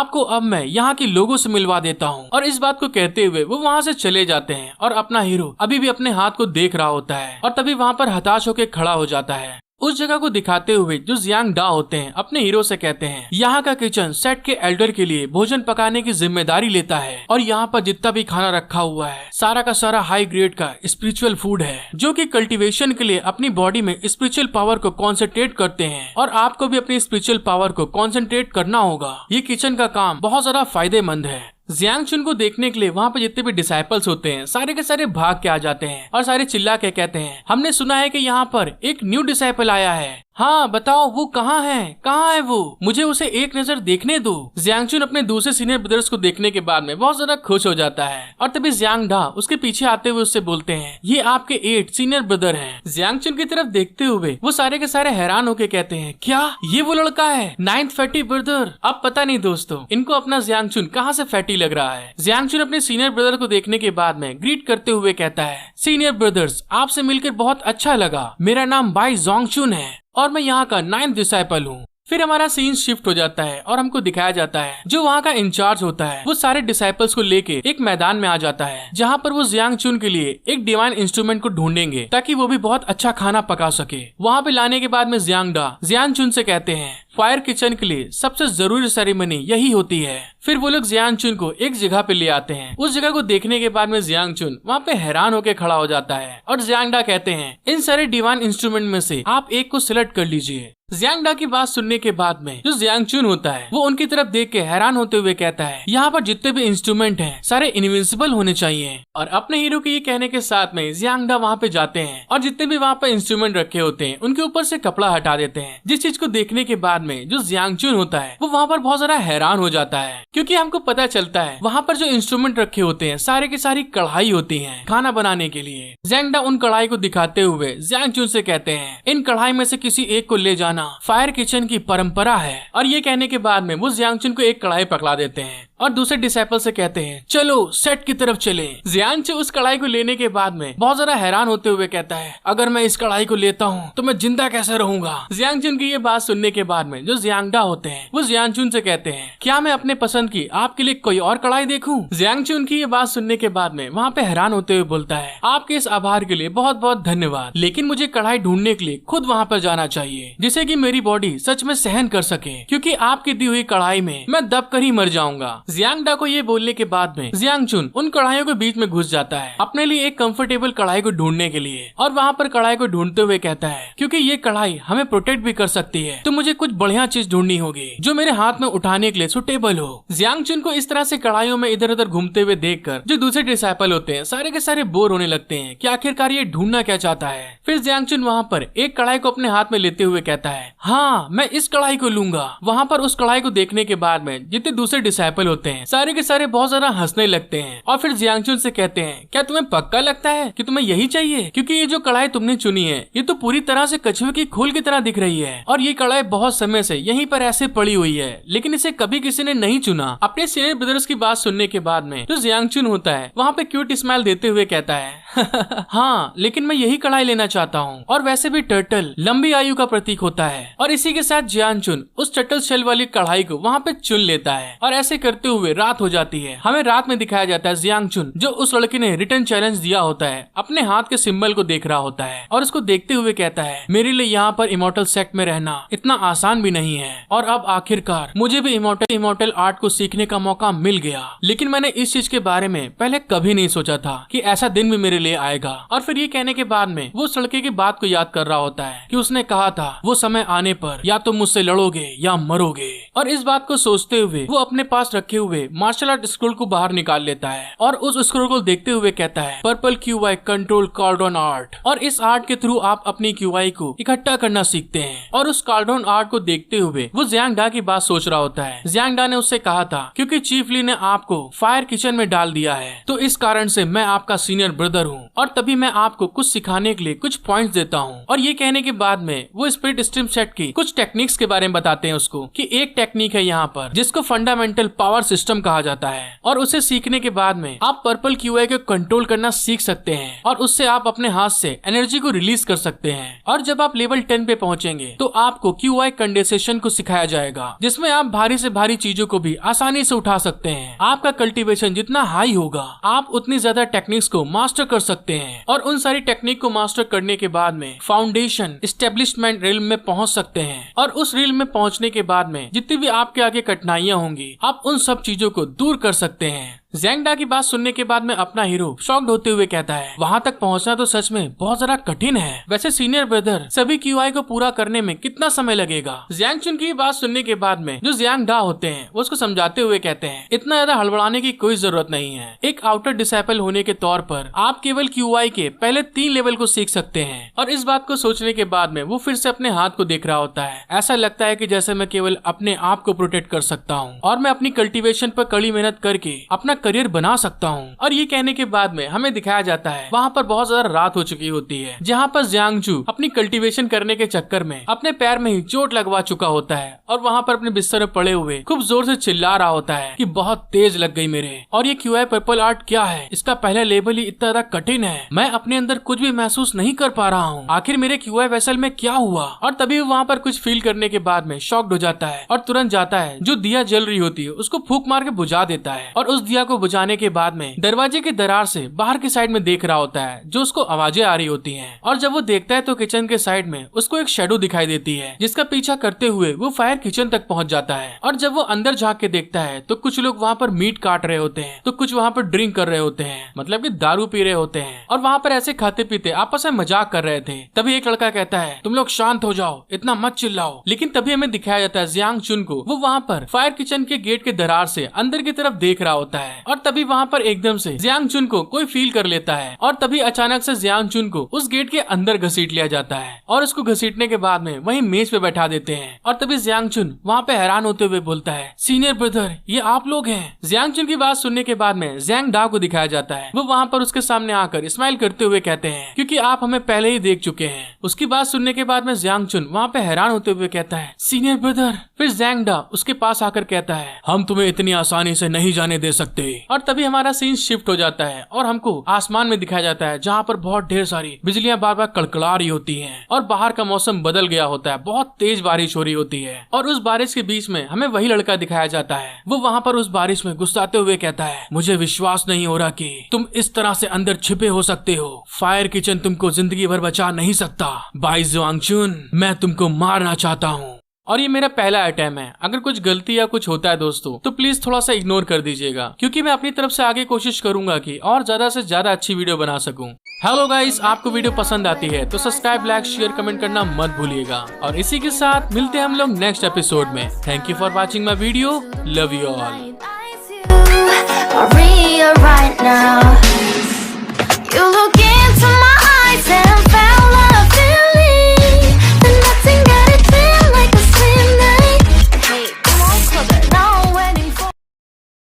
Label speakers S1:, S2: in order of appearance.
S1: आपको अब मैं यहाँ के लोगों से मिलवा देता हूँ। और इस बात को कहते हुए वो वहाँ से चले जाते हैं और अपना हीरो अभी भी अपने हाथ को देख रहा होता है और तभी वहाँ पर हताश होकर खड़ा हो जाता है। उस जगह को दिखाते हुए जो जियांग डा होते हैं अपने हीरो से कहते हैं यहाँ का किचन सेट के एल्डर के लिए भोजन पकाने की जिम्मेदारी लेता है और यहाँ पर जितना भी खाना रखा हुआ है सारा का सारा हाई ग्रेड का स्पिरिचुअल फूड है जो कि कल्टीवेशन के लिए अपनी बॉडी में स्पिरिचुअल पावर को कॉन्सेंट्रेट करते हैं और आपको भी अपनी स्पिरिचुअल पावर को कॉन्सेंट्रेट करना होगा। ये किचन का काम बहुत ज्यादा फायदेमंद है। जियांग चुन को देखने के लिए वहाँ पे जितने भी डिसाइपल्स होते हैं सारे के सारे भाग के आ जाते हैं और सारे चिल्ला के कहते हैं हमने सुना है कि यहाँ पर एक न्यू डिसाइपल आया है। हाँ बताओ वो कहाँ है वो, मुझे उसे एक नजर देखने दो। जियांग चुन अपने दूसरे सीनियर ब्रदर्स को देखने के बाद में बहुत ज्यादा खुश हो जाता है और तभी जियांग डा उसके पीछे आते हुए उससे बोलते हैं ये आपके 8 सीनियर ब्रदर हैं। जियांग चुन की तरफ देखते हुए वो सारे के सारे हैरान होके कहते हैं क्या ये वो लड़का है 9th फैटी ब्रदर। अब पता नहीं दोस्तों इनको अपना जियांग चुन कहाँ से फैटी लग रहा है। जियांग चुन अपने सीनियर ब्रदर को देखने के बाद में ग्रीट करते हुए कहता है सीनियर ब्रदर्स आपसे मिलकर बहुत अच्छा लगा, मेरा नाम बाई जोंग चुन है और मैं यहाँ का 9th डिसाइपल हूँ। फिर हमारा सीन शिफ्ट हो जाता है और हमको दिखाया जाता है जो वहाँ का इंचार्ज होता है वो सारे डिसाइपल्स को लेके एक मैदान में आ जाता है जहाँ पर वो जियांग चुन के लिए एक डिवाइन इंस्ट्रूमेंट को ढूंढेंगे ताकि वो भी बहुत अच्छा खाना पका सके। वहाँ पे लाने के बाद में जियांग डा जियांग चुन से कहते हैं फायर किचन के लिए सबसे जरूरी सेरेमनी यही होती है। फिर वो लोग जियांग चुन को एक जगह पे ले आते हैं। उस जगह को देखने के बाद में जियांग चुन वहाँ पे हैरान होकर खड़ा हो जाता है और जियांग डा कहते हैं इन सारे डिवाइन इंस्ट्रूमेंट में से आप एक को सिलेक्ट कर लीजिए। जियांग डा की बात सुनने के बाद में जो जियांग चुन होता है वो उनकी तरफ देख के हैरान होते हुए कहता है यहाँ पर जितने भी इंस्ट्रूमेंट हैं सारे इनविंसिबल होने चाहिए। और अपने हीरो के ये कहने के साथ में जियांग डा वहाँ पे जाते हैं और जितने भी वहाँ पे इंस्ट्रूमेंट रखे होते हैं उनके ऊपर से कपड़ा हटा देते हैं। जिस चीज को देखने के बाद में जो जियांग चुन होता है वो वहाँ पर बहुत ज्यादा हैरान हो जाता है क्योंकि हमको पता चलता है वहाँ पर जो इंस्ट्रूमेंट रखे होते हैं सारे की सारी कढ़ाई होती है खाना बनाने के लिए। जियांग डा उन कढ़ाई को दिखाते हुए जियांग चुन से कहते हैं इन कढ़ाई में से किसी एक को ले जाना फायर किचन की परंपरा है। और ये कहने के बाद में वो जियांग चुन को एक कढ़ाई पकड़ा देते हैं और दूसरे डिसाइपल से कहते हैं चलो सेट की तरफ चले। जियांग चुन उस कढ़ाई को लेने के बाद में बहुत ज्यादा हैरान होते हुए कहता है अगर मैं इस कढ़ाई को लेता हूँ तो मैं जिंदा कैसे रहूंगा। जियांग चुन की ये बात सुनने के बाद में जो जियांग डा होते हैं वो जियांग चुन से कहते हैं क्या मैं अपने पसंद की आपके लिए कोई और कढ़ाई देखूं। जियांग चुन की ये बात सुनने के बाद में वहाँ पे हैरान होते हुए बोलता है आपके इस आभार के लिए बहुत बहुत धन्यवाद, लेकिन मुझे कढ़ाई ढूंढने के लिए खुद वहाँ पर जाना चाहिए जिससे कि मेरी बॉडी सच में सहन कर सके क्योंकि आपकी दी हुई कढ़ाई में मैं दब कर ही मर जाऊंगा। जियांग डा को ये बोलने के बाद में जियांग चुन उन कढ़ाइयों के बीच में घुस जाता है अपने लिए एक कंफर्टेबल कढ़ाई को ढूंढने के लिए और वहाँ पर कढ़ाई को ढूंढते हुए कहता है क्योंकि ये कढ़ाई हमें प्रोटेक्ट भी कर सकती है तो मुझे कुछ बढ़िया चीज ढूंढनी होगी जो मेरे हाथ में उठाने के लिए सुटेबल हो। जियांग चुन को इस तरह से कढ़ाइयों में इधर उधर घूमते हुए देखकर जो दूसरे डिसाइपल होते हैं सारे के सारे बोर होने लगते हैं कि आखिरकार ये ढूंढना क्या चाहता है। फिर जियांग चुन वहाँ पर एक कढ़ाई को अपने हाथ में लेते हुए कहता है हाँ मैं इस कढ़ाई को लूंगा। वहाँ पर उस कढ़ाई को देखने के बाद में जितने दूसरे डिसाइपल होते हैं सारे के सारे बहुत ज्यादा हंसने लगते हैं और फिर जियांग चुन से कहते हैं क्या तुम्हें पक्का लगता है कि तुम्हें यही चाहिए, क्योंकि ये जो कढ़ाई तुमने चुनी है ये तो पूरी तरह से कछुए की खोल की तरह दिख रही है और ये कढ़ाई बहुत समय से यहीं पर ऐसे पड़ी हुई है लेकिन इसे कभी किसी ने नहीं चुना। अपने सीनियर ब्रदर्स की बात सुनने के बाद में जो जियांग चुन होता है वहाँ पे क्यूट स्माइल देते हुए कहता है हाँ लेकिन मैं यही कढ़ाई लेना चाहता हूँ और वैसे भी टर्टल लंबी आयु का प्रतीक होता है। और इसी के साथ जियांग चुन उस टर्टल शेल वाली कढ़ाई को वहाँ पे चुन लेता है और ऐसे करते हुए रात हो जाती है। हमें रात में दिखाया जाता है जियांग चुन जो उस लड़के ने रिटर्न चैलेंज दिया होता है अपने हाथ के सिंबल को देख रहा होता है और उसको देखते हुए कहता है मेरे लिए यहाँ पर इमोर्टल सेक्ट में रहना इतना आसान भी नहीं है और अब आखिरकार मुझे भी इमोर्टल आर्ट को सीखने का मौका मिल गया। लेकिन मैंने इस चीज के बारे में पहले कभी नहीं सोचा था कि ऐसा दिन भी मेरे लिए आएगा। और फिर ये कहने के बाद में वो उस लड़के की बात को याद कर रहा होता है कि उसने कहा था वो समय आने पर या तो मुझसे लड़ोगे या मरोगे। और इस बात को सोचते हुए वो अपने पास रखे हुए मार्शल आर्ट स्क्रोल को बाहर निकाल लेता है और उस स्क्रोल को देखते हुए कहता है पर्पल QI कंट्रोल कार्डन आर्ट। और इस आर्ट के थ्रू आप अपनी QI को इकट्ठा करना सीखते हैं। और उस कार्डन आर्ट को देखते हुए वो जियांग डा की बात सोच रहा होता है। जियांग डा ने उससे कहा था क्योंकि चीफ ली ने आपको फायर किचन में डाल दिया है तो इस कारण से मैं आपका सीनियर ब्रदर हूँ और तभी मैं आपको कुछ सिखाने के लिए कुछ पॉइंट्स देता हूँ। और ये कहने के बाद में वो स्पिरिट स्ट्रीम सेट की कुछ टेक्निक्स के बारे में बताते हैं उसको कि एक टेक्निक है यहाँ पर जिसको फंडामेंटल पावर सिस्टम कहा जाता है और उसे सीखने के बाद में आप पर्पल QI को कंट्रोल करना सीख सकते हैं और उससे आप अपने हाथ से एनर्जी को रिलीज कर सकते हैं। और जब आप लेवल 10 पे पहुंचेंगे तो आपको QI कंडेंसेशन को सिखाया जाएगा जिसमें आप भारी से भारी चीजों को भी आसानी से उठा सकते हैं। आपका कल्टीवेशन जितना हाई होगा आप उतनी ज्यादा टेक्निक्स को मास्टर कर सकते हैं और उन सारी टेक्निक को मास्टर करने के बाद में फाउंडेशन एस्टेब्लिशमेंट रिल्म में पहुंच सकते हैं। और उस रिल्म में पहुंचने के बाद में जितनी भी आपके आगे कठिनाइयां होंगी आप उन सब चीजों को दूर कर सकते हैं। ज़ैंग डा की बात सुनने के बाद में अपना हीरो शॉक्ड होते हुए कहता है वहाँ तक पहुँचना तो सच में बहुत ज्यादा कठिन है। वैसे सीनियर ब्रदर सभी QI को पूरा करने में कितना समय लगेगा? ज़ैंग चुन की बात सुनने के बाद में जो ज़ैंग डा होते हैं वो उसको समझाते हुए कहते हैं इतना ज्यादा हड़बड़ाने की कोई जरूरत नहीं है। एक आउटर डिसाइपल होने के तौर पर आप केवल QI के पहले 3 लेवल को सीख सकते हैं। और इस बात को सोचने के बाद में वो फिर से अपने हाथ को देख रहा होता है। ऐसा लगता है कि जैसे मैं केवल अपने आप को प्रोटेक्ट कर सकता हूँ और मैं अपनी कल्टीवेशन पर कड़ी मेहनत करके अपना करियर बना सकता हूँ। और ये कहने के बाद में हमें दिखाया जाता है वहाँ पर बहुत ज्यादा रात हो चुकी होती है जहाँ पर ज़्यांग जू अपनी कल्टीवेशन करने के चक्कर में अपने पैर में ही चोट लगवा चुका होता है और वहाँ पर अपने बिस्तर में पड़े हुए खूब जोर से चिल्ला रहा होता है कि बहुत तेज लग गई मेरे। और ये QI पर्पल आर्ट क्या है? इसका पहला लेवल ही इतना ज्यादा कठिन है, मैं अपने अंदर कुछ भी महसूस नहीं कर पा रहा हूँ। आखिर मेरे QI वेसल में क्या हुआ? और तभी वहाँ पर कुछ फील करने के बाद में शॉक्ड हो जाता है और तुरंत जाता है जो दिया जल रही होती है उसको फूंक मार के बुझा देता है। और उस दिया को बुझाने के बाद में दरवाजे की दरार से बाहर की साइड में देख रहा होता है जो उसको आवाजें आ रही होती हैं। और जब वो देखता है तो किचन के साइड में उसको एक शेडो दिखाई देती है जिसका पीछा करते हुए वो फायर किचन तक पहुंच जाता है। और जब वो अंदर झांक के देखता है तो कुछ लोग वहाँ पर मीट काट रहे होते हैं तो कुछ वहाँ पर ड्रिंक कर रहे होते हैं, मतलब कि दारू पी रहे होते हैं और वहाँ पर ऐसे खाते पीते आपस में मजाक कर रहे थे। तभी एक लड़का कहता है तुम लोग शांत हो जाओ, इतना मत चिल्लाओ। लेकिन तभी हमें दिखाया जाता है ज़्यांग चुन को वो वहाँ पर फायर किचन के गेट के दरार से अंदर की तरफ देख रहा होता है। और तभी वहाँ पर एकदम से ज़्यांग चुन को कोई फील कर लेता है और तभी अचानक से ज़्यांग चुन को उस गेट के अंदर घसीट लिया जाता है और उसको घसीटने के बाद में वहीं मेज पे बैठा देते हैं। और तभी ज़्यांग चुन वहाँ पे हैरान होते हुए बोलता है सीनियर ब्रदर ये आप लोग हैं? ज़्यांग चुन की बात सुनने के बाद में ज़ैंग डा को दिखाया जाता है वो वहाँ पर उसके सामने आकर स्माइल करते हुए कहते हैं क्योंकि आप हमें पहले ही देख चुके हैं। उसकी बात सुनने के बाद में ज़्यांग चुन वहाँ पे हैरान होते हुए कहता है सीनियर ब्रदर। फिर ज़ैंग डा उसके पास आकर कहता है हम तुम्हें इतनी आसानी से नहीं जाने दे सकते। और तभी हमारा सीन शिफ्ट हो जाता है और हमको आसमान में दिखाया जाता है जहाँ पर बहुत ढेर सारी बिजलियां बार बार कड़कड़ा रही होती हैं और बाहर का मौसम बदल गया होता है, बहुत तेज बारिश हो रही होती है। और उस बारिश के बीच में हमें वही लड़का दिखाया जाता है वो वहाँ पर उस बारिश में गुस्साते हुए कहता है मुझे विश्वास नहीं हो रहा कि तुम इस तरह से अंदर छिपे हो सकते हो। फायर किचन तुमको जिंदगी भर बचा नहीं सकता। बाई ज़्यांग चुन मैं तुमको मारना चाहता हूँ। और ये मेरा पहला अटैम्प्ट है, अगर कुछ गलती या कुछ होता है दोस्तों तो प्लीज थोड़ा सा इग्नोर कर दीजिएगा क्योंकि मैं अपनी तरफ से आगे कोशिश करूंगा कि और ज्यादा से ज्यादा अच्छी वीडियो बना सकूं। हेलो गाइस, आपको वीडियो पसंद आती है तो सब्सक्राइब, लाइक, शेयर, कमेंट करना मत भूलिएगा। और इसी के साथ मिलते हैं हम लोग नेक्स्ट एपिसोड में। Thank you for watching my video. Love you all.